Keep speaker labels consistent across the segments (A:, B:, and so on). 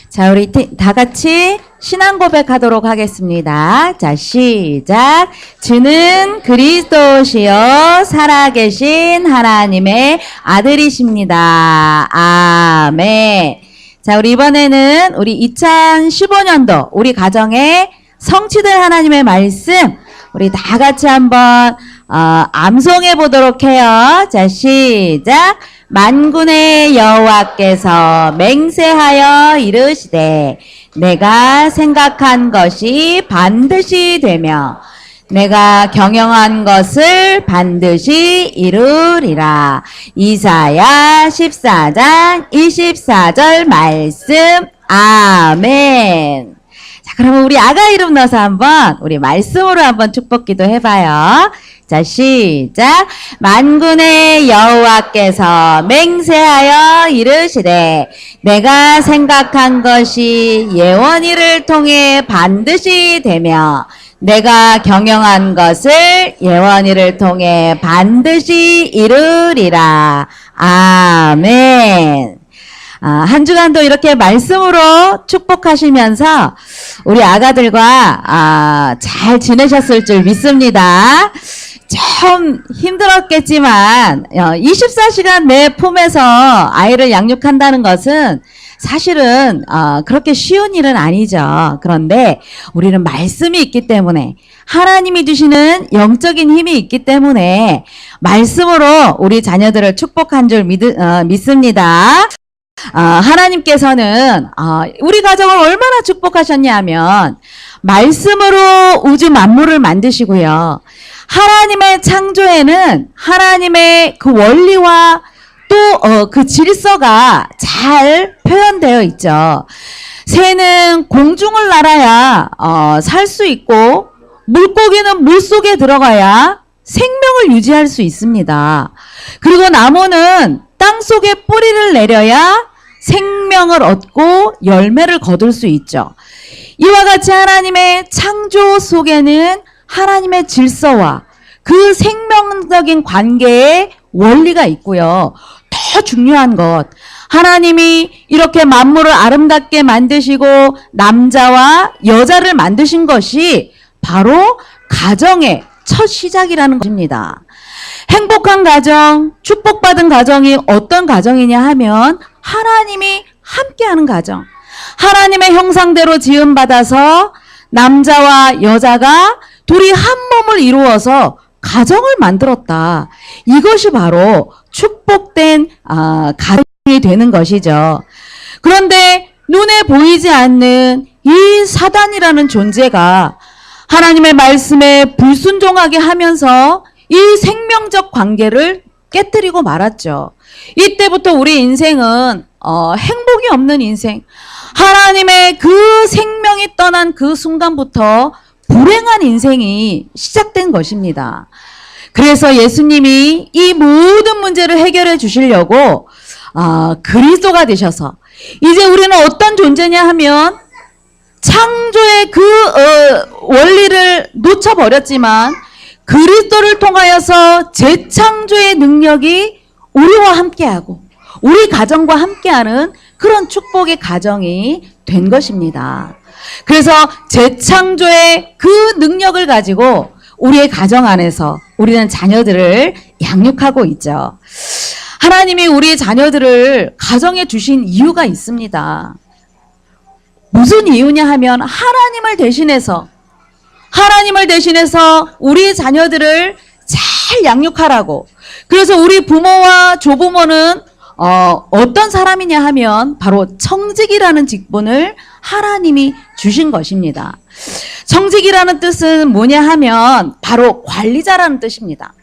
A: 자, 우리 다 같이 신앙 고백하도록 하겠습니다. 자, 시작. 주는 그리스도시요 살아계신 하나님의 아들이십니다. 아멘. 자, 우리 이번에는 우리 2015년도 우리 가정의 성취될 하나님의 말씀 우리 다 같이 한번 암송해 보도록 해요. 자, 시작. 만군의 여호와께서 맹세하여 이르시되 내가 생각한 것이 반드시 되며 내가 경영한 것을 반드시 이루리라. 이사야 14장 24절 말씀. 아멘. 자, 그러면 우리 아가 이름 넣어서 한번 우리 말씀으로 한번 축복기도 해봐요. 자, 시작. 만군의 여호와께서 맹세하여 이르시되 내가 생각한 것이 예언이를 통해 반드시 되며 내가 경영한 것을 예언이를 통해 반드시 이루리라. 아멘. 한 주간도 이렇게 말씀으로 축복하시면서 우리 아가들과 잘 지내셨을 줄 믿습니다. 좀 힘들었겠지만 24시간 내 품에서 아이를 양육한다는 것은 사실은 그렇게 쉬운 일은 아니죠. 그런데 우리는 말씀이 있기 때문에 하나님이 주시는 영적인 힘이 있기 때문에 말씀으로 우리 자녀들을 축복한 줄 믿습니다. 하나님께서는 우리 가정을 얼마나 축복하셨냐면 말씀으로 우주 만물을 만드시고요. 하나님의 창조에는 하나님의 그 원리와 또 그 질서가 잘 표현되어 있죠. 새는 공중을 날아야 살 수 있고 물고기는 물속에 들어가야 생명을 유지할 수 있습니다. 그리고 나무는 땅속에 뿌리를 내려야 생명을 얻고 열매를 거둘 수 있죠. 이와 같이 하나님의 창조 속에는 하나님의 질서와 그 생명적인 관계의 원리가 있고요. 더 중요한 것, 하나님이 이렇게 만물을 아름답게 만드시고 남자와 여자를 만드신 것이 바로 가정의 첫 시작이라는 것입니다. 행복한 가정, 축복받은 가정이 어떤 가정이냐 하면 하나님이 함께하는 가정, 하나님의 형상대로 지음받아서 남자와 여자가 둘이 한 몸을 이루어서 가정을 만들었다. 이것이 바로 축복된 가정이 되는 것이죠. 그런데 눈에 보이지 않는 이 사단이라는 존재가 하나님의 말씀에 불순종하게 하면서 이 생명적 관계를 깨뜨리고 말았죠. 이때부터 우리 인생은 행복이 없는 인생, 하나님의 그 생명이 떠난 그 순간부터 불행한 인생이 시작된 것입니다. 그래서 예수님이 이 모든 문제를 해결해 주시려고 그리스도가 되셔서 이제 우리는 어떤 존재냐 하면 창조의 그 원리를 놓쳐버렸지만 그리스도를 통하여서 재창조의 능력이 우리와 함께하고 우리 가정과 함께하는 그런 축복의 가정이 된 것입니다. 그래서 재창조의 그 능력을 가지고 우리의 가정 안에서 우리는 자녀들을 양육하고 있죠. 하나님이 우리 자녀들을 가정에 주신 이유가 있습니다. 무슨 이유냐 하면 하나님을 대신해서 우리 자녀들을 잘 양육하라고. 그래서 우리 부모와 조부모는 어떤 사람이냐 하면 바로 청직이라는 직분을 하나님이 주신 것입니다. 청직이라는 뜻은 뭐냐 하면 바로 관리자라는 뜻입니다.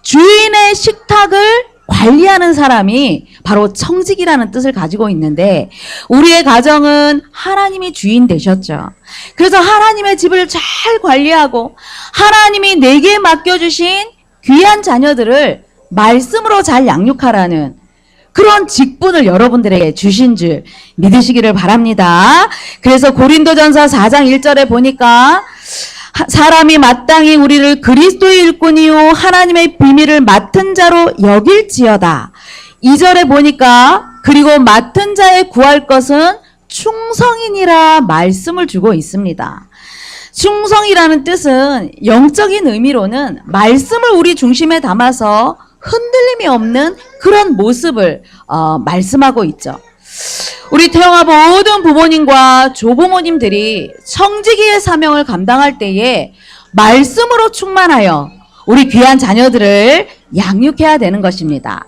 A: 주인의 식탁을 관리하는 사람이 바로 청직이라는 뜻을 가지고 있는데 우리의 가정은 하나님이 주인 되셨죠. 그래서 하나님의 집을 잘 관리하고 하나님이 내게 맡겨주신 귀한 자녀들을 말씀으로 잘 양육하라는 그런 직분을 여러분들에게 주신 줄 믿으시기를 바랍니다. 그래서 고린도전서 4장 1절에 보니까 사람이 마땅히 우리를 그리스도의 일꾼이요 하나님의 비밀을 맡은 자로 여길지어다. 2절에 보니까 그리고 맡은 자의 구할 것은 충성이니라 말씀을 주고 있습니다. 충성이라는 뜻은 영적인 의미로는 말씀을 우리 중심에 담아서 흔들림이 없는 그런 모습을 말씀하고 있죠. 우리 태영아 모든 부모님과 조부모님들이 청지기의 사명을 감당할 때에 말씀으로 충만하여 우리 귀한 자녀들을 양육해야 되는 것입니다.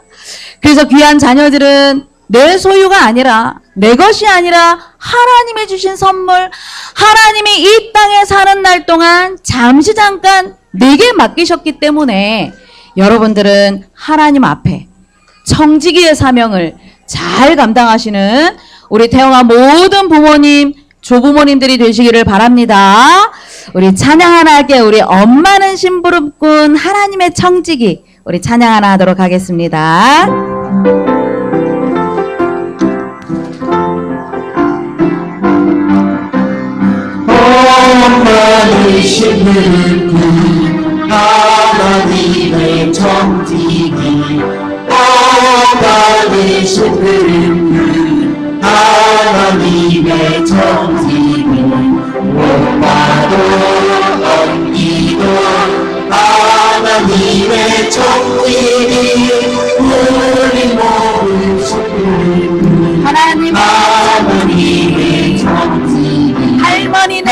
A: 그래서 귀한 자녀들은 내 소유가 아니라, 내 것이 아니라 하나님이 주신 선물, 하나님이 이 땅에 사는 날 동안 잠깐 내게 맡기셨기 때문에 여러분들은 하나님 앞에 청지기의 사명을 잘 감당하시는 우리 태영아 모든 부모님, 조부모님들이 되시기를 바랍니다. 우리 찬양 하나 할게요. 우리 엄마는 심부름꾼 하나님의 청지기, 우리 찬양 하나 하도록 하겠습니다.
B: 엄마는 심부름꾼 하나님의 청지기, 엄마는 심부름꾼 하나님의 청지기, 엄마도 언니도 하나님의 청지기, 우리 모두 심부름꾼 하나님의 청지기,
A: 할머니는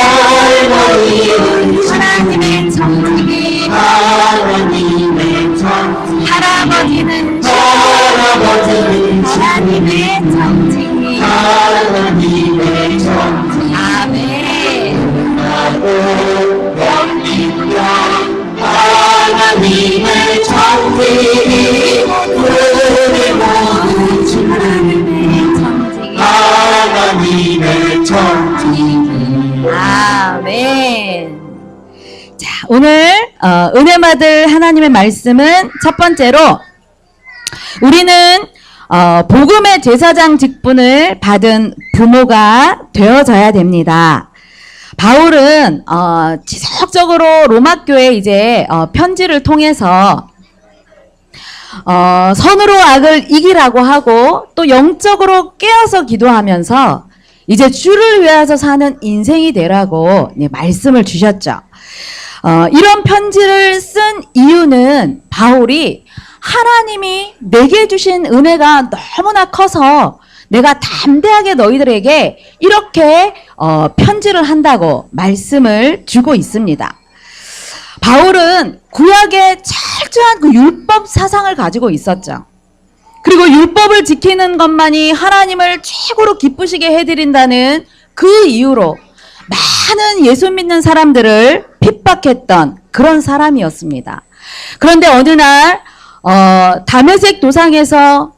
A: 하나님의 청지기,
B: 하나님의 청지기,
A: 할아버지는 하나님의 청지기,
B: 하나님의 청지기,
A: 아멘.
B: 나도 영민령 하나님의 청지기, 우리 모두
A: 하나님의 청지기,
B: 하나님의 청지기.
A: 아멘. 자, 오늘 은혜 받을 하나님의 말씀은 첫 번째로 우리는 복음의 제사장 직분을 받은 부모가 되어져야 됩니다. 바울은 지속적으로 로마 교회 이제 편지를 통해서 선으로 악을 이기라고 하고 또 영적으로 깨어서 기도하면서 이제 주를 위해서 사는 인생이 되라고 말씀을 주셨죠. 이런 편지를 쓴 이유는 바울이 하나님이 내게 주신 은혜가 너무나 커서 내가 담대하게 너희들에게 이렇게 편지를 한다고 말씀을 주고 있습니다. 바울은 구약의 철저한 그 율법 사상을 가지고 있었죠. 그리고 율법을 지키는 것만이 하나님을 최고로 기쁘시게 해드린다는 그 이유로 많은 예수 믿는 사람들을 핍박했던 그런 사람이었습니다. 그런데 어느 날 다메섹 도상에서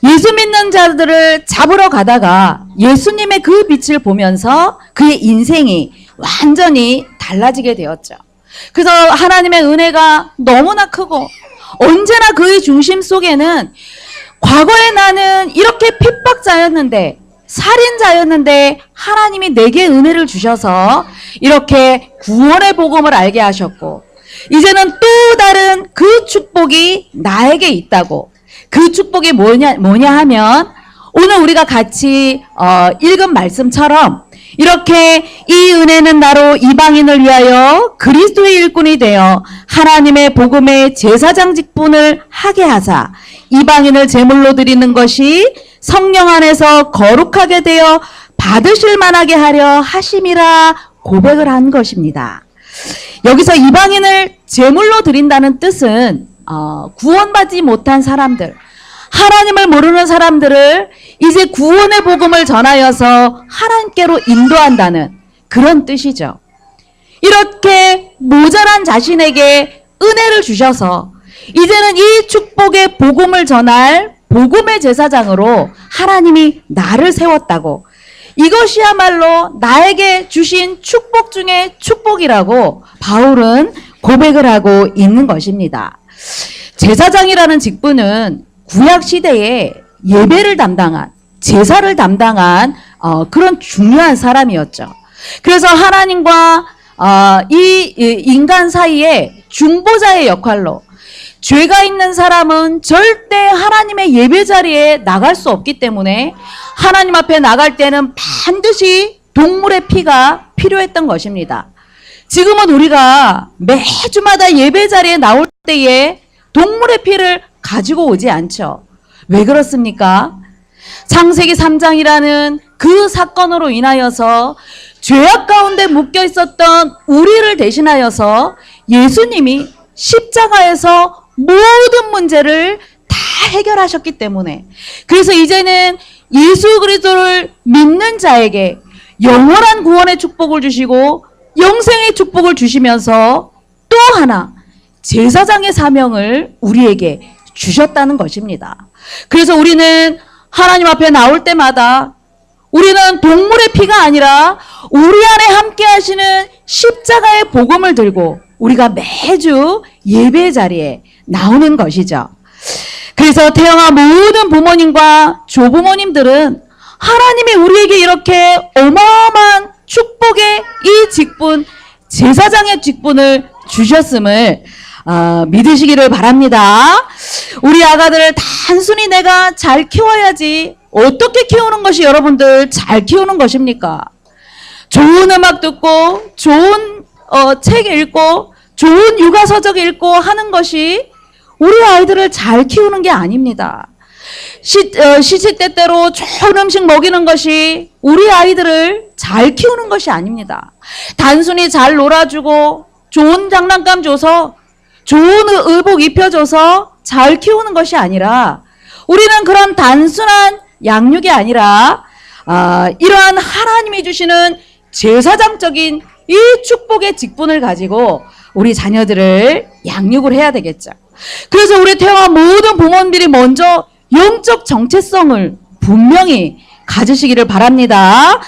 A: 예수 믿는 자들을 잡으러 가다가 예수님의 그 빛을 보면서 그의 인생이 완전히 달라지게 되었죠. 그래서 하나님의 은혜가 너무나 크고 언제나 그의 중심 속에는 과거에 나는 이렇게 핍박자였는데 살인자였는데 하나님이 내게 은혜를 주셔서 이렇게 구원의 복음을 알게 하셨고 이제는 또 다른 그 축복이 나에게 있다고. 그 축복이 뭐냐 하면 오늘 우리가 같이 읽은 말씀처럼 이렇게 이 은혜는 나로 이방인을 위하여 그리스도의 일꾼이 되어 하나님의 복음의 제사장 직분을 하게 하사 이방인을 제물로 드리는 것이 성령 안에서 거룩하게 되어 받으실 만하게 하려 하심이라 고백을 한 것입니다. 여기서 이방인을 제물로 드린다는 뜻은 구원받지 못한 사람들, 하나님을 모르는 사람들을 이제 구원의 복음을 전하여서 하나님께로 인도한다는 그런 뜻이죠. 이렇게 모자란 자신에게 은혜를 주셔서 이제는 이 축복의 복음을 전할 복음의 제사장으로 하나님이 나를 세웠다고. 이것이야말로 나에게 주신 축복 중에 축복이라고 바울은 고백을 하고 있는 것입니다. 제사장이라는 직분은 구약 시대에 예배를 담당한, 제사를 담당한 그런 중요한 사람이었죠. 그래서 하나님과 이 인간 사이에 중보자의 역할로 죄가 있는 사람은 절대 하나님의 예배 자리에 나갈 수 없기 때문에 하나님 앞에 나갈 때는 반드시 동물의 피가 필요했던 것입니다. 지금은 우리가 매주마다 예배 자리에 나올 때에 동물의 피를 가지고 오지 않죠. 왜 그렇습니까? 창세기 3장이라는 그 사건으로 인하여서 죄악 가운데 묶여 있었던 우리를 대신하여서 예수님이 십자가에서 모든 문제를 다 해결하셨기 때문에, 그래서 이제는 예수 그리스도를 믿는 자에게 영원한 구원의 축복을 주시고 영생의 축복을 주시면서 또 하나 제사장의 사명을 우리에게 주셨다는 것입니다. 그래서 우리는 하나님 앞에 나올 때마다 우리는 동물의 피가 아니라 우리 안에 함께 하시는 십자가의 복음을 들고 우리가 매주 예배 자리에 나오는 것이죠. 그래서 태영아 모든 부모님과 조부모님들은 하나님이 우리에게 이렇게 어마어마한 축복의 이 직분, 제사장의 직분을 주셨음을 믿으시기를 바랍니다. 우리 아가들을 단순히 내가 잘 키워야지, 어떻게 키우는 것이 여러분들 잘 키우는 것입니까? 좋은 음악 듣고 좋은 책 읽고 좋은 육아서적 읽고 하는 것이 우리 아이들을 잘 키우는 게 아닙니다. 시시때때로 좋은 음식 먹이는 것이 우리 아이들을 잘 키우는 것이 아닙니다. 단순히 잘 놀아주고 좋은 장난감 줘서 좋은 의복 입혀줘서 잘 키우는 것이 아니라, 우리는 그런 단순한 양육이 아니라 이러한 하나님이 주시는 제사장적인 이 축복의 직분을 가지고 우리 자녀들을 양육을 해야 되겠죠. 그래서 우리 태영아 모든 부모님들이 먼저 영적 정체성을 분명히 가지시기를 바랍니다.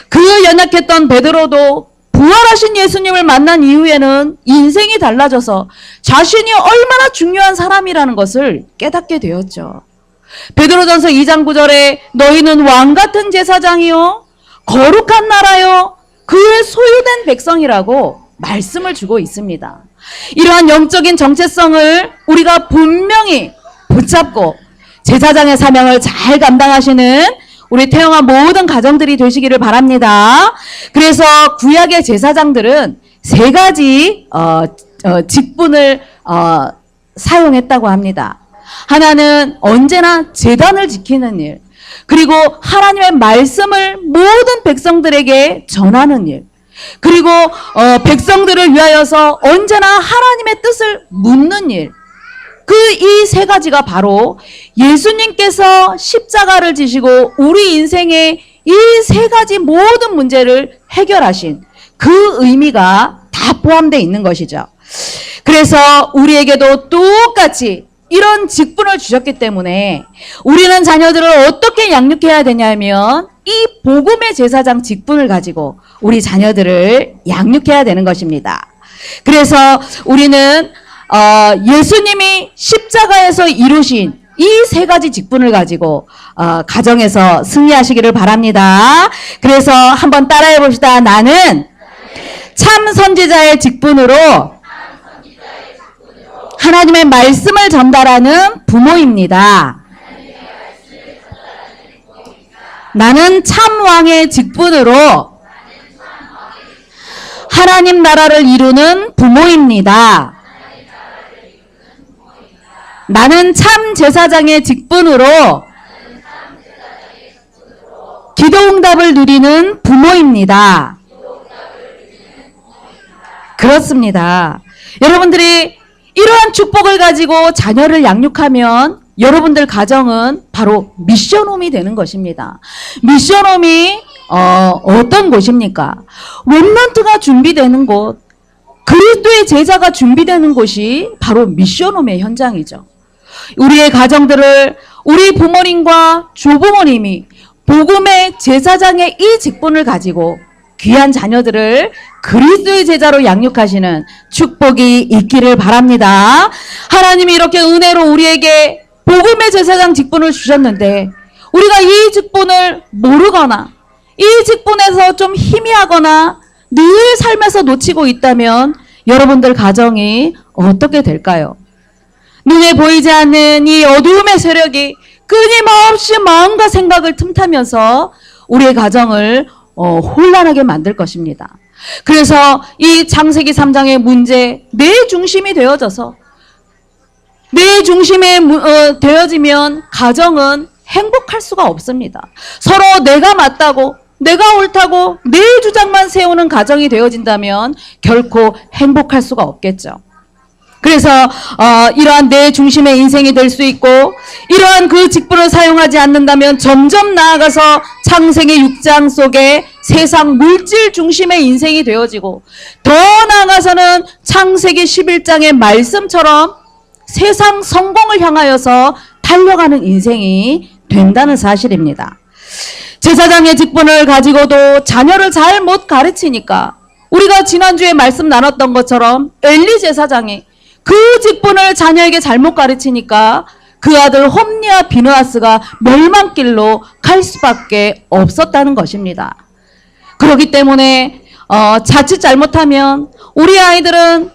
A: 그 연약했던 베드로도 부활하신 예수님을 만난 이후에는 인생이 달라져서 자신이 얼마나 중요한 사람이라는 것을 깨닫게 되었죠. 베드로전서 2장 9절에 너희는 왕같은 제사장이요 거룩한 나라요 그의 소유된 백성이라고 말씀을 주고 있습니다. 이러한 영적인 정체성을 우리가 분명히 붙잡고 제사장의 사명을 잘 감당하시는 우리 태영아 모든 가정들이 되시기를 바랍니다. 그래서 구약의 제사장들은 세 가지 직분을 사용했다고 합니다. 하나는 언제나 제단을 지키는 일, 그리고 하나님의 말씀을 모든 백성들에게 전하는 일, 그리고 백성들을 위하여서 언제나 하나님의 뜻을 묻는 일. 그 이 세 가지가 바로 예수님께서 십자가를 지시고 우리 인생의 이 세 가지 모든 문제를 해결하신 그 의미가 다 포함되어 있는 것이죠. 그래서 우리에게도 똑같이 이런 직분을 주셨기 때문에 우리는 자녀들을 어떻게 양육해야 되냐면 이 복음의 제사장 직분을 가지고 우리 자녀들을 양육해야 되는 것입니다. 그래서 우리는 예수님이 십자가에서 이루신 이 세 가지 직분을 가지고 가정에서 승리하시기를 바랍니다. 그래서 한번 따라해 봅시다. 나는 참 선지자의 직분으로 하나님의 말씀을 전달하는 부모입니다. 나는 참 왕의 직분으로 하나님 나라를 이루는 부모입니다. 나는 참 제사장의 직분으로 기도응답을 누리는 부모입니다. 그렇습니다. 여러분들이 이러한 축복을 가지고 자녀를 양육하면 여러분들 가정은 바로 미션홈이 되는 것입니다. 미션홈이 어떤 곳입니까? 렘넌트가 준비되는 곳, 그리스도의 제자가 준비되는 곳이 바로 미션홈의 현장이죠. 우리의 가정들을 우리 부모님과 조부모님이 복음의 제사장의 이 직분을 가지고 귀한 자녀들을 그리스도의 제자로 양육하시는 축복이 있기를 바랍니다. 하나님이 이렇게 은혜로 우리에게 복음의 제사장 직분을 주셨는데 우리가 이 직분을 모르거나 이 직분에서 좀 희미하거나 늘 삶에서 놓치고 있다면 여러분들 가정이 어떻게 될까요? 눈에 보이지 않는 이 어두움의 세력이 끊임없이 마음과 생각을 틈타면서 우리의 가정을 혼란하게 만들 것입니다. 그래서 이 창세기 3장의 문제, 내 중심이 되어져서 내 중심에 되어지면 가정은 행복할 수가 없습니다. 서로 내가 맞다고, 내가 옳다고 내 주장만 세우는 가정이 되어진다면 결코 행복할 수가 없겠죠. 그래서 이러한 내 중심의 인생이 될 수 있고, 이러한 그 직분을 사용하지 않는다면 점점 나아가서 창세기 6장 속에 세상 물질 중심의 인생이 되어지고, 더 나아가서는 창세기 11장의 말씀처럼 세상 성공을 향하여서 달려가는 인생이 된다는 사실입니다. 제사장의 직분을 가지고도 자녀를 잘 못 가르치니까, 우리가 지난주에 말씀 나눴던 것처럼 엘리 제사장이 그 직분을 자녀에게 잘못 가르치니까 그 아들 홈리와 비느하스가 멸망길로 갈 수밖에 없었다는 것입니다. 그렇기 때문에 자칫 잘못하면 우리 아이들은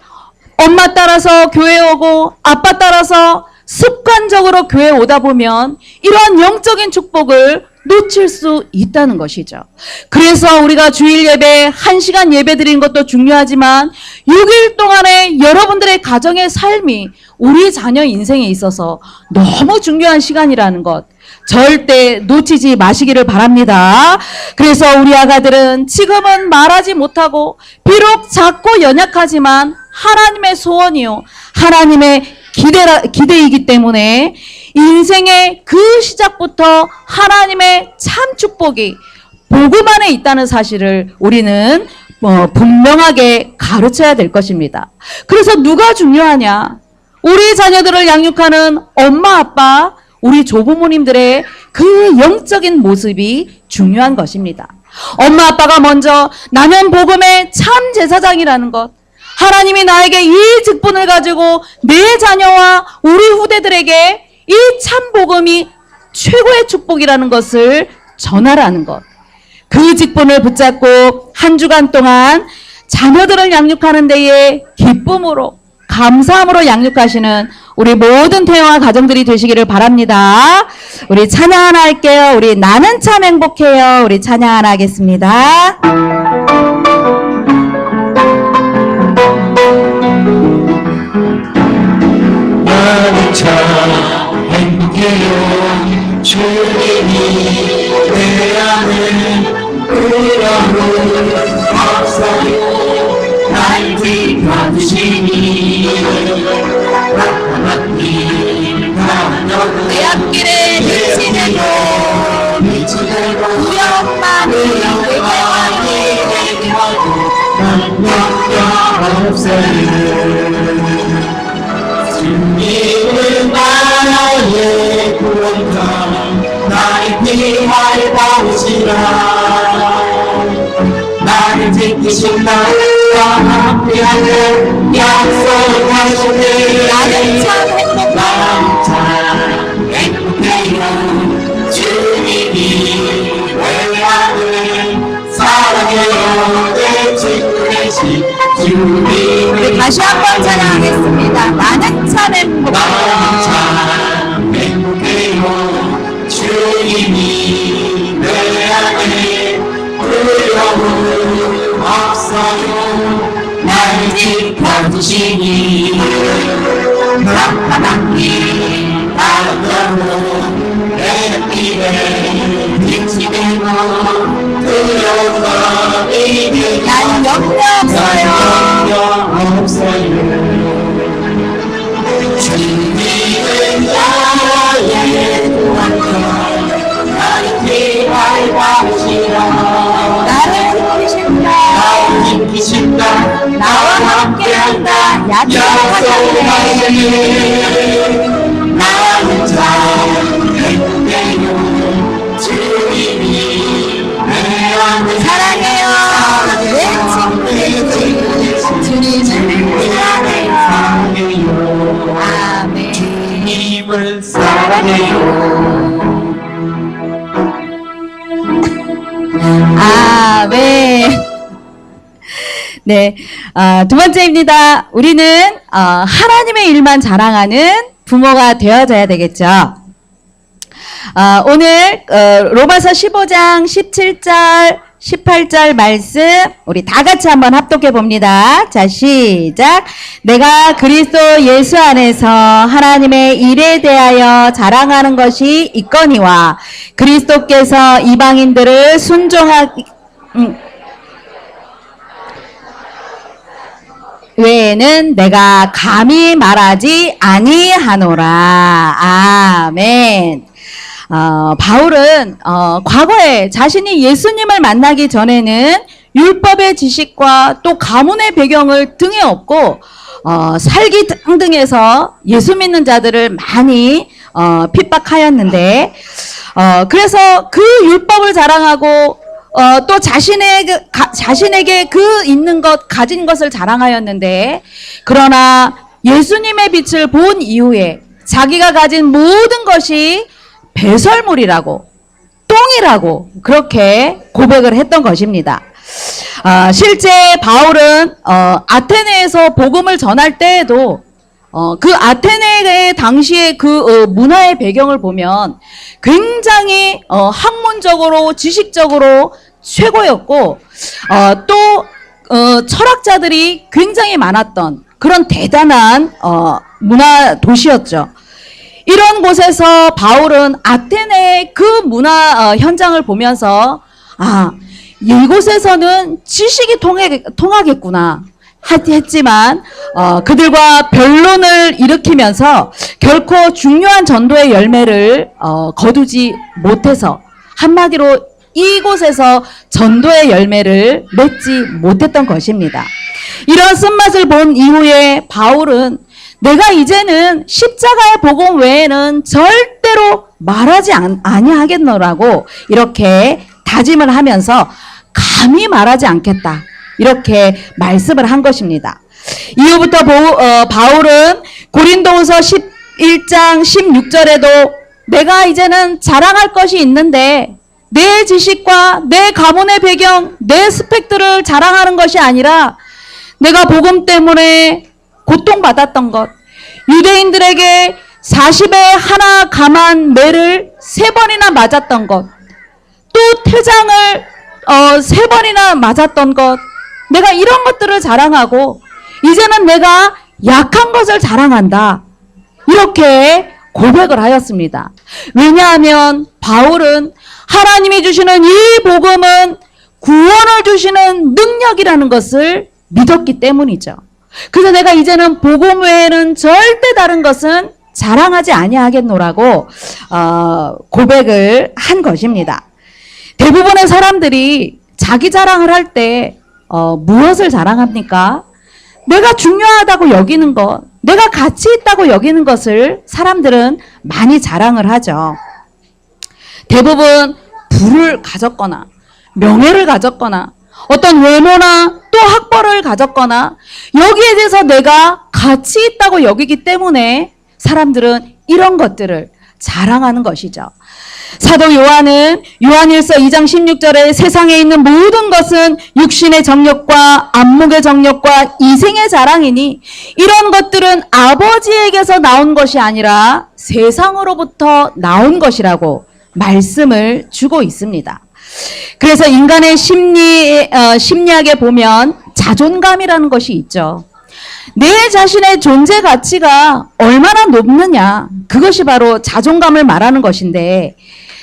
A: 엄마 따라서 교회 오고 아빠 따라서 습관적으로 교회 오다 보면 이러한 영적인 축복을 놓칠 수 있다는 것이죠. 그래서 우리가 주일 예배 1시간 예배 드리는 것도 중요하지만 6일 동안의 여러분들의 가정의 삶이 우리 자녀 인생에 있어서 너무 중요한 시간이라는 것 절대 놓치지 마시기를 바랍니다. 그래서 우리 아가들은 지금은 말하지 못하고 비록 작고 연약하지만 하나님의 소원이요, 하나님의 기대이기 때문에 인생의 그 시작부터 하나님의 참 축복이 복음 안에 있다는 사실을 우리는 분명하게 가르쳐야 될 것입니다. 그래서 누가 중요하냐? 우리 자녀들을 양육하는 엄마, 아빠, 우리 조부모님들의 그 영적인 모습이 중요한 것입니다. 엄마, 아빠가 먼저 나는 복음의 참 제사장이라는 것, 하나님이 나에게 이 직분을 가지고 내 자녀와 우리 후대들에게 이 참 복음이 최고의 축복이라는 것을 전하라는 것. 그 직분을 붙잡고 한 주간 동안 자녀들을 양육하는 데에 기쁨으로, 감사함으로 양육하시는 우리 모든 태영아 가정들이 되시기를 바랍니다. 우리 찬양 하나 할게요. 우리 나는 참 행복해요. 우리 찬양 하나 하겠습니다.
B: 나는 참 행복해요. 주님이 내 안에 그러므로 없어요. 날 지켜주시니 나타난 길 가면
C: 내 앞길에 비치는 두려움만이 내게
B: 난 없어요. 주님은 나의 구원자, 나의 피할 바우시라. 나를 지키신 나와 함께하는 약속하시네.
C: 나는 참
B: 나는 참 행복해요. 주님이 내 안을 사랑해요. 내 친구이신 주님을
C: 우리 다시 한번 찬양하겠습니다. 나는 참 행복해요.
B: 나는 참 행복해요. 주님이 내 안에 두려움 없어요. 날 지켜주시니 나타난 길 나가고 내 길에 빛이 되고 두려운 마음이 들고
C: 나는 염려 없어요.
B: 염려 없어요. 주님은 나의 구원자, 나를 피할 바우시라.
C: 나를 지키신다.
B: 나를 지키신다.
C: 나와 함께한다.
B: 약속하시네. 나는 참 행복해요. 주님이 내 안에
C: 사랑해요. 내 친구들 주님을 사랑해요. 아멘.
B: 주님을 사랑해요.
A: 아멘. 네, 두 번째입니다. 우리는 하나님의 일만 자랑하는 부모가 되어져야 되겠죠. 오늘 로마서 15장 17절 18절 말씀 우리 다 같이 한번 합독해 봅니다. 자, 시작. 내가 그리스도 예수 안에서 하나님의 일에 대하여 자랑하는 것이 있거니와 그리스도께서 이방인들을 순종하기 외에는 내가 감히 말하지 아니하노라. 아멘. 바울은 과거에 자신이 예수님을 만나기 전에는 율법의 지식과 또 가문의 배경을 등에 업고 살기 등등해서 예수 믿는 자들을 많이 핍박하였는데 그래서 그 율법을 자랑하고 또 자신에게 그 있는 것 가진 것을 자랑하였는데 그러나 예수님의 빛을 본 이후에 자기가 가진 모든 것이 배설물이라고 똥이라고 그렇게 고백을 했던 것입니다. 실제 바울은 아테네에서 복음을 전할 때에도 그 아테네의 당시의 그 문화의 배경을 보면 굉장히 학문적으로 지식적으로 최고였고 또 철학자들이 굉장히 많았던 그런 대단한 문화 도시였죠. 이런 곳에서 바울은 아테네의 그 문화 현장을 보면서 이곳에서는 지식이 통하겠구나 했지만 그들과 변론을 일으키면서 결코 중요한 전도의 열매를 거두지 못해서 한마디로 이곳에서 전도의 열매를 맺지 못했던 것입니다. 이런 쓴맛을 본 이후에 바울은 내가 이제는 십자가의 복음 외에는 절대로 말하지 아니하겠노라고 이렇게 다짐을 하면서 감히 말하지 않겠다. 이렇게 말씀을 한 것입니다. 이후부터 바울은 고린도후서 11장 16절에도 내가 이제는 자랑할 것이 있는데 내 지식과 내 가문의 배경, 내 스펙들을 자랑하는 것이 아니라 내가 복음 때문에 고통받았던 것, 유대인들에게 40에 하나 감한 매를 3번이나 맞았던 것, 또 퇴장을 3번이나 맞았던 것, 내가 이런 것들을 자랑하고 이제는 내가 약한 것을 자랑한다. 이렇게 고백을 하였습니다. 왜냐하면 바울은 하나님이 주시는 이 복음은 구원을 주시는 능력이라는 것을 믿었기 때문이죠. 그래서 내가 이제는 복음 외에는 절대 다른 것은 자랑하지 아니하겠노라고 고백을 한 것입니다. 대부분의 사람들이 자기 자랑을 할 때 무엇을 자랑합니까? 내가 중요하다고 여기는 것, 내가 가치 있다고 여기는 것을 사람들은 많이 자랑을 하죠. 대부분 부를 가졌거나 명예를 가졌거나 어떤 외모나 또 학벌을 가졌거나 여기에 대해서 내가 가치 있다고 여기기 때문에 사람들은 이런 것들을 자랑하는 것이죠. 사도 요한은 요한일서 2장 16절에 세상에 있는 모든 것은 육신의 정욕과 안목의 정욕과 이생의 자랑이니 이런 것들은 아버지에게서 나온 것이 아니라 세상으로부터 나온 것이라고 말씀을 주고 있습니다. 그래서 인간의 심리학에 보면 자존감이라는 것이 있죠. 내 자신의 존재 가치가 얼마나 높느냐, 그것이 바로 자존감을 말하는 것인데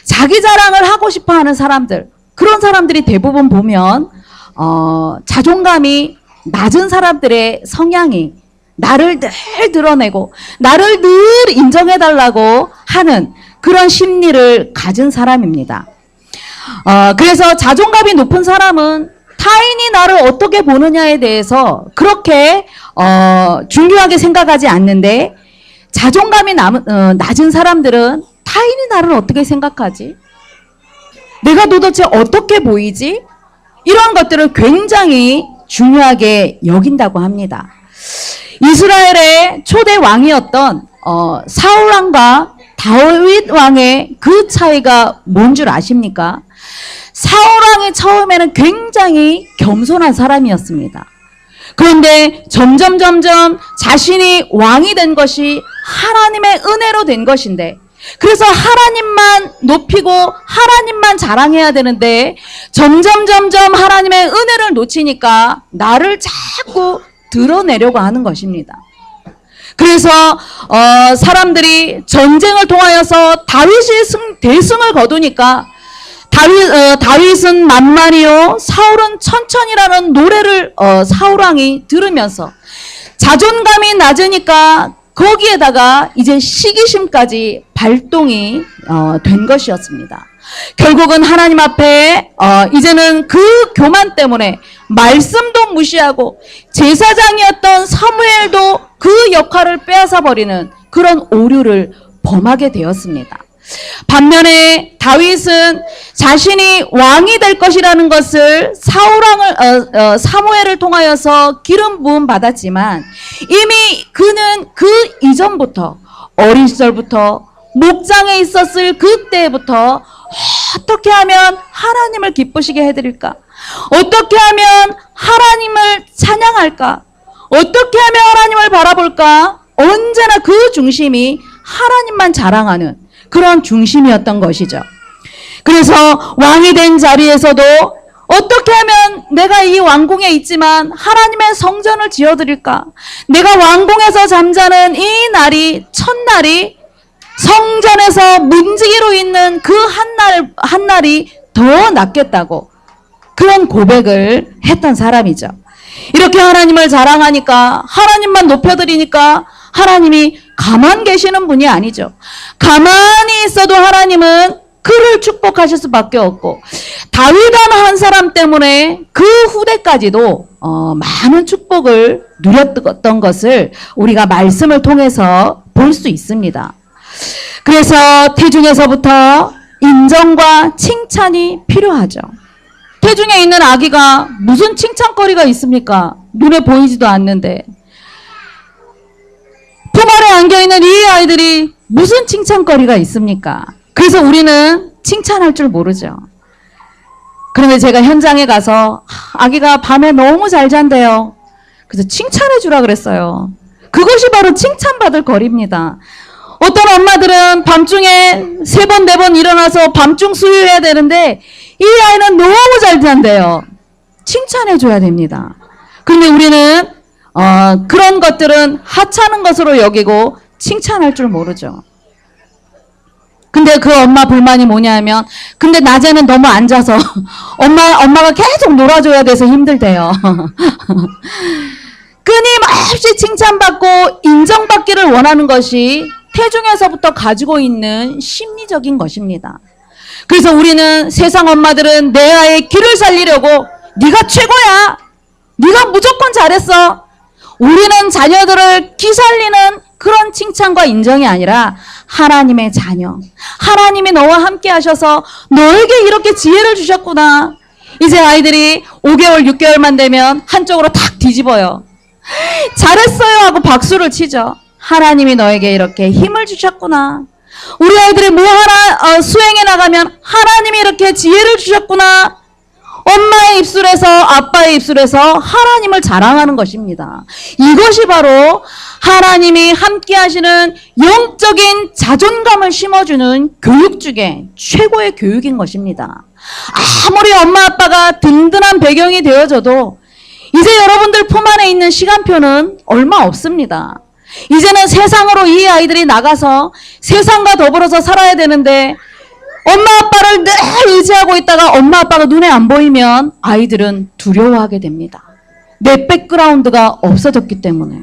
A: 자기 자랑을 하고 싶어 하는 사람들, 그런 사람들이 대부분 보면 자존감이 낮은 사람들의 성향이 나를 늘 드러내고 나를 늘 인정해달라고 하는 그런 심리를 가진 사람입니다. 그래서 자존감이 높은 사람은 타인이 나를 어떻게 보느냐에 대해서 그렇게 중요하게 생각하지 않는데 자존감이 낮은 사람들은 타인이 나를 어떻게 생각하지? 내가 도대체 어떻게 보이지? 이런 것들을 굉장히 중요하게 여긴다고 합니다. 이스라엘의 초대 왕이었던 사울 왕과 다윗 왕의 그 차이가 뭔 줄 아십니까? 사울 왕이 처음에는 굉장히 겸손한 사람이었습니다. 그런데 점점 자신이 왕이 된 것이 하나님의 은혜로 된 것인데, 그래서 하나님만 높이고 하나님만 자랑해야 되는데 점점 하나님의 은혜를 놓치니까 나를 자꾸 드러내려고 하는 것입니다. 그래서 사람들이 전쟁을 통하여서 다윗이 대승을 거두니까 다윗은 만만히요 사울은 천천히라는 노래를 사울왕이 들으면서 자존감이 낮으니까 거기에다가 이제 시기심까지 발동이 된 것이었습니다. 결국은 하나님 앞에 이제는 그 교만 때문에 말씀도 무시하고 제사장이었던 사무엘도 그 역할을 빼앗아 버리는 그런 오류를 범하게 되었습니다. 반면에 다윗은 자신이 왕이 될 것이라는 것을 사무엘을 통하여서 기름 부음 받았지만 이미 그는 그 이전부터 어린 시절부터 목장에 있었을 그때부터 어떻게 하면 하나님을 기쁘시게 해드릴까? 어떻게 하면 하나님을 찬양할까? 어떻게 하면 하나님을 바라볼까? 언제나 그 중심이 하나님만 자랑하는 그런 중심이었던 것이죠. 그래서 왕이 된 자리에서도 어떻게 하면 내가 이 왕궁에 있지만 하나님의 성전을 지어드릴까? 내가 왕궁에서 잠자는 이 날이 첫날이 성전에서 문지기로 있는 그 한 날이 더 낫겠다고 그런 고백을 했던 사람이죠. 이렇게 하나님을 자랑하니까 하나님만 높여드리니까 하나님이 가만 계시는 분이 아니죠. 가만히 있어도 하나님은 그를 축복하실 수밖에 없고 다윗 한 사람 때문에 그 후대까지도 많은 축복을 누렸던 것을 우리가 말씀을 통해서 볼 수 있습니다. 그래서 태중에서부터 인정과 칭찬이 필요하죠. 태중에 있는 아기가 무슨 칭찬거리가 있습니까? 눈에 보이지도 않는데 품 안에 안겨있는 이 아이들이 무슨 칭찬거리가 있습니까? 그래서 우리는 칭찬할 줄 모르죠. 그런데 제가 현장에 가서 아기가 밤에 너무 잘 잔대요. 그래서 칭찬해 주라 그랬어요. 그것이 바로 칭찬받을 거리입니다. 어떤 엄마들은 밤중에 3번, 4번 일어나서 밤중 수유해야 되는데 이 아이는 너무 잘 잔대요. 칭찬해 줘야 됩니다. 그런데 우리는 그런 것들은 하찮은 것으로 여기고 칭찬할 줄 모르죠. 근데 그 엄마 불만이 뭐냐면 근데 낮에는 너무 앉아서 엄마가 계속 놀아줘야 돼서 힘들대요. 끊임없이 칭찬받고 인정받기를 원하는 것이 태중에서부터 가지고 있는 심리적인 것입니다. 그래서 우리는 세상 엄마들은 내 아이의 길을 살리려고 네가 최고야. 네가 무조건 잘했어. 우리는 자녀들을 기살리는 그런 칭찬과 인정이 아니라 하나님의 자녀. 하나님이 너와 함께 하셔서 너에게 이렇게 지혜를 주셨구나. 이제 아이들이 5개월, 6개월만 되면 한쪽으로 탁 뒤집어요. 잘했어요 하고 박수를 치죠. 하나님이 너에게 이렇게 힘을 주셨구나. 우리 아이들이 뭐 하나 수행해 나가면 하나님이 이렇게 지혜를 주셨구나. 엄마의 입술에서 아빠의 입술에서 하나님을 자랑하는 것입니다. 이것이 바로 하나님이 함께 하시는 영적인 자존감을 심어주는 교육 중에 최고의 교육인 것입니다. 아무리 엄마 아빠가 든든한 배경이 되어져도 이제 여러분들 품 안에 있는 시간표는 얼마 없습니다. 이제는 세상으로 이 아이들이 나가서 세상과 더불어서 살아야 되는데 엄마 아빠를 늘 의지하고 있다가 엄마 아빠가 눈에 안 보이면 아이들은 두려워하게 됩니다. 내 백그라운드가 없어졌기 때문에.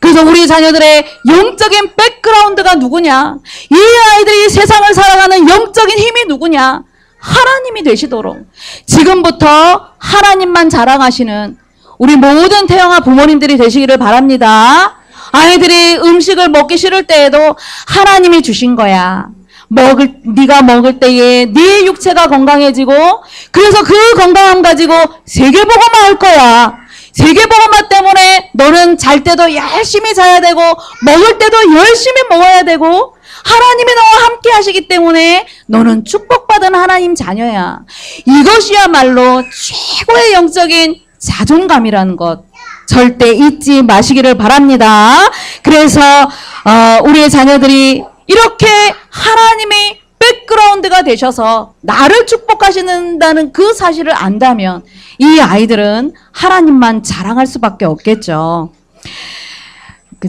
A: 그래서 우리 자녀들의 영적인 백그라운드가 누구냐? 이 아이들이 세상을 살아가는 영적인 힘이 누구냐? 하나님이 되시도록 지금부터 하나님만 자랑하시는 우리 모든 태영아 부모님들이 되시기를 바랍니다. 아이들이 음식을 먹기 싫을 때에도 하나님이 주신 거야. 네가 먹을 때에 네 육체가 건강해지고 그래서 그 건강함 가지고 세계복음화 할 거야. 세계복음화 때문에 너는 잘 때도 열심히 자야 되고 먹을 때도 열심히 먹어야 되고 하나님이 너와 함께 하시기 때문에 너는 축복받은 하나님 자녀야. 이것이야말로 최고의 영적인 자존감이라는 것 절대 잊지 마시기를 바랍니다. 그래서 우리의 자녀들이 이렇게 하나님의 백그라운드가 되셔서 나를 축복하시는다는 그 사실을 안다면 이 아이들은 하나님만 자랑할 수밖에 없겠죠.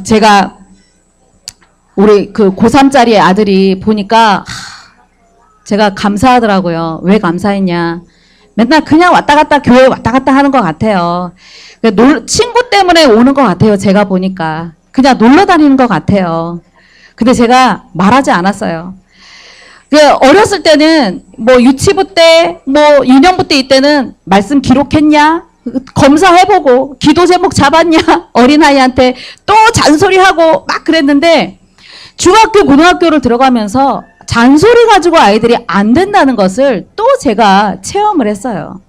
A: 제가 우리 그 고3짜리 아들이 보니까 제가 감사하더라고요. 왜 감사했냐. 맨날 그냥 왔다 갔다 교회 왔다 갔다 하는 것 같아요. 친구 때문에 오는 것 같아요. 제가 보니까. 그냥 놀러 다니는 것 같아요. 근데 제가 말하지 않았어요. 어렸을 때는 뭐 유치부 때, 뭐 유년부 때 이때는 말씀 기록했냐? 검사해보고 기도 제목 잡았냐? 어린아이한테 또 잔소리하고 막 그랬는데 중학교, 고등학교를 들어가면서 잔소리 가지고 아이들이 안 된다는 것을 또 제가 체험을 했어요.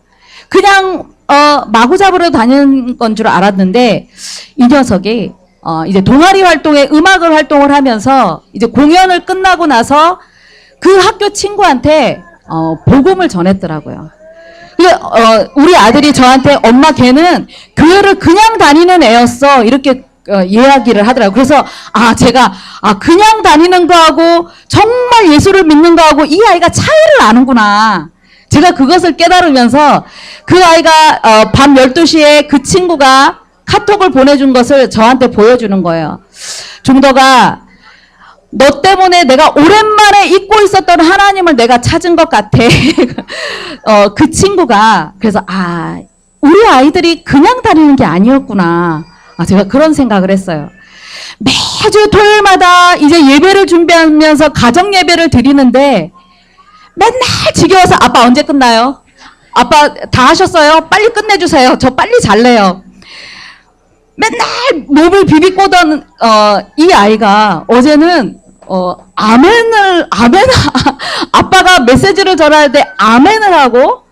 A: 그냥 마구 잡으러 다니는 건 줄 알았는데 이 녀석이 이제 동아리 활동에 음악을 활동을 하면서 이제 공연을 끝나고 나서 그 학교 친구한테 복음을 전했더라고요. 우리 아들이 저한테 엄마 걔는 교회를 그냥 다니는 애였어 이렇게 이야기를 하더라고요. 그래서 제가 그냥 다니는 거하고 정말 예수를 믿는 거하고 이 아이가 차이를 아는구나. 제가 그것을 깨달으면서 그 아이가 밤 12시에 그 친구가 카톡을 보내준 것을 저한테 보여주는 거예요. 종덕아, 너 때문에 내가 오랜만에 잊고 있었던 하나님을 내가 찾은 것 같아. 그 친구가 그래서 우리 아이들이 그냥 다니는 게 아니었구나. 제가 그런 생각을 했어요. 매주 토요일마다 이제 예배를 준비하면서 가정 예배를 드리는데 맨날 지겨워서 아빠 언제 끝나요? 아빠 다 하셨어요? 빨리 끝내주세요. 저 빨리 잘래요. 맨날 몸을 비비꼬던 이 아이가 어제는 아빠가 메시지를 전할 때 아멘을 하고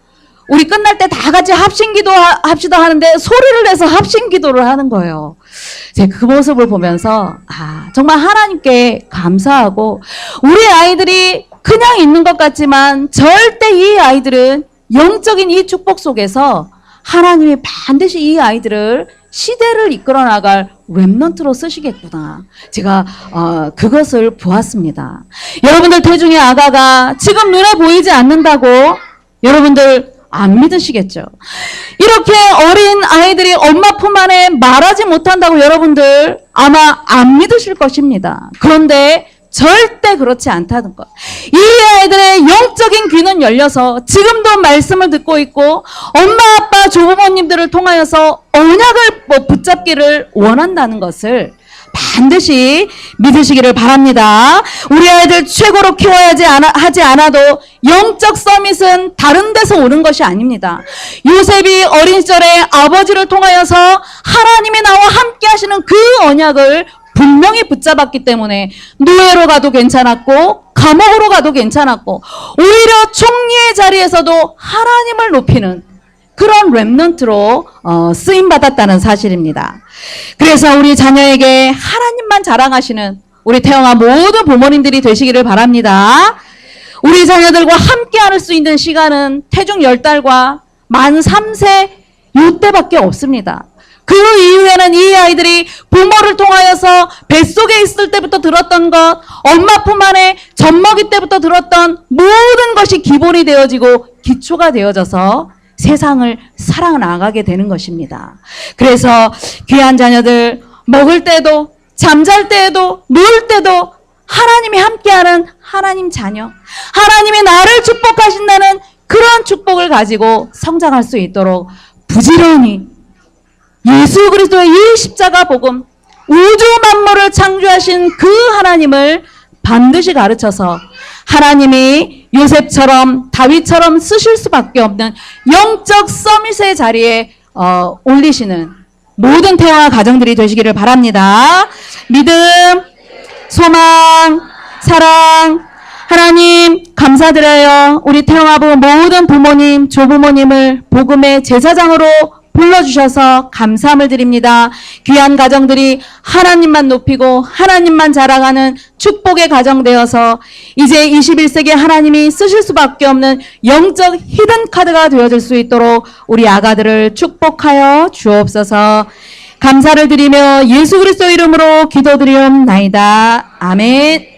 A: 우리 끝날 때 다 같이 합심기도 합시다 하는데 소리를 내서 합심기도를 하는 거예요. 제가 그 모습을 보면서 정말 하나님께 감사하고 우리 아이들이 그냥 있는 것 같지만 절대 이 아이들은 영적인 이 축복 속에서 하나님이 반드시 이 아이들을 시대를 이끌어 나갈 렘넌트로 쓰시겠구나. 제가 그것을 보았습니다. 여러분들 태중의 아가가 지금 눈에 보이지 않는다고 여러분들 안 믿으시겠죠? 이렇게 어린 아이들이 엄마 품 안에 말하지 못한다고 여러분들 아마 안 믿으실 것입니다. 그런데 절대 그렇지 않다는 것. 이 아이들의 영적인 귀는 열려서 지금도 말씀을 듣고 있고 엄마, 아빠, 조부모님들을 통하여서 언약을 붙잡기를 원한다는 것을 반드시 믿으시기를 바랍니다. 우리 아이들 최고로 키워야지 하지 않아도 영적 서밋은 다른 데서 오는 것이 아닙니다. 요셉이 어린 시절에 아버지를 통하여서 하나님이 나와 함께 하시는 그 언약을 분명히 붙잡았기 때문에 노예로 가도 괜찮았고 감옥으로 가도 괜찮았고 오히려 총리의 자리에서도 하나님을 높이는 그런 렘넌트로 쓰임받았다는 사실입니다. 그래서 우리 자녀에게 하나님만 자랑하시는 우리 태영아 모든 부모님들이 되시기를 바랍니다. 우리 자녀들과 함께 할 수 있는 시간은 태중 10달과 만 3세 이때밖에 없습니다. 그 이후에는 이 아이들이 부모를 통하여서 뱃속에 있을 때부터 들었던 것, 엄마 품 안에 젖먹이 때부터 들었던 모든 것이 기본이 되어지고 기초가 되어져서 세상을 살아나가게 되는 것입니다. 그래서 귀한 자녀들 먹을 때도 잠잘 때에도 누울 때도 하나님이 함께하는 하나님 자녀, 하나님이 나를 축복하신다는 그런 축복을 가지고 성장할 수 있도록 부지런히 예수 그리스도의 이 십자가 복음, 우주 만물을 창조하신 그 하나님을 반드시 가르쳐서 하나님이 요셉처럼 다윗처럼 쓰실 수밖에 없는 영적 서밋의 자리에 올리시는 모든 태영아 가정들이 되시기를 바랍니다. 믿음, 소망, 사랑, 하나님 감사드려요. 우리 태영아 부부 모든 부모님, 조부모님을 복음의 제사장으로 불러주셔서 감사함을 드립니다. 귀한 가정들이 하나님만 높이고 하나님만 자랑하는 축복의 가정 되어서 이제 21세기 하나님이 쓰실 수밖에 없는 영적 히든 카드가 되어질 수 있도록 우리 아가들을 축복하여 주옵소서. 감사를 드리며 예수 그리스도 이름으로 기도드리옵나이다. 아멘.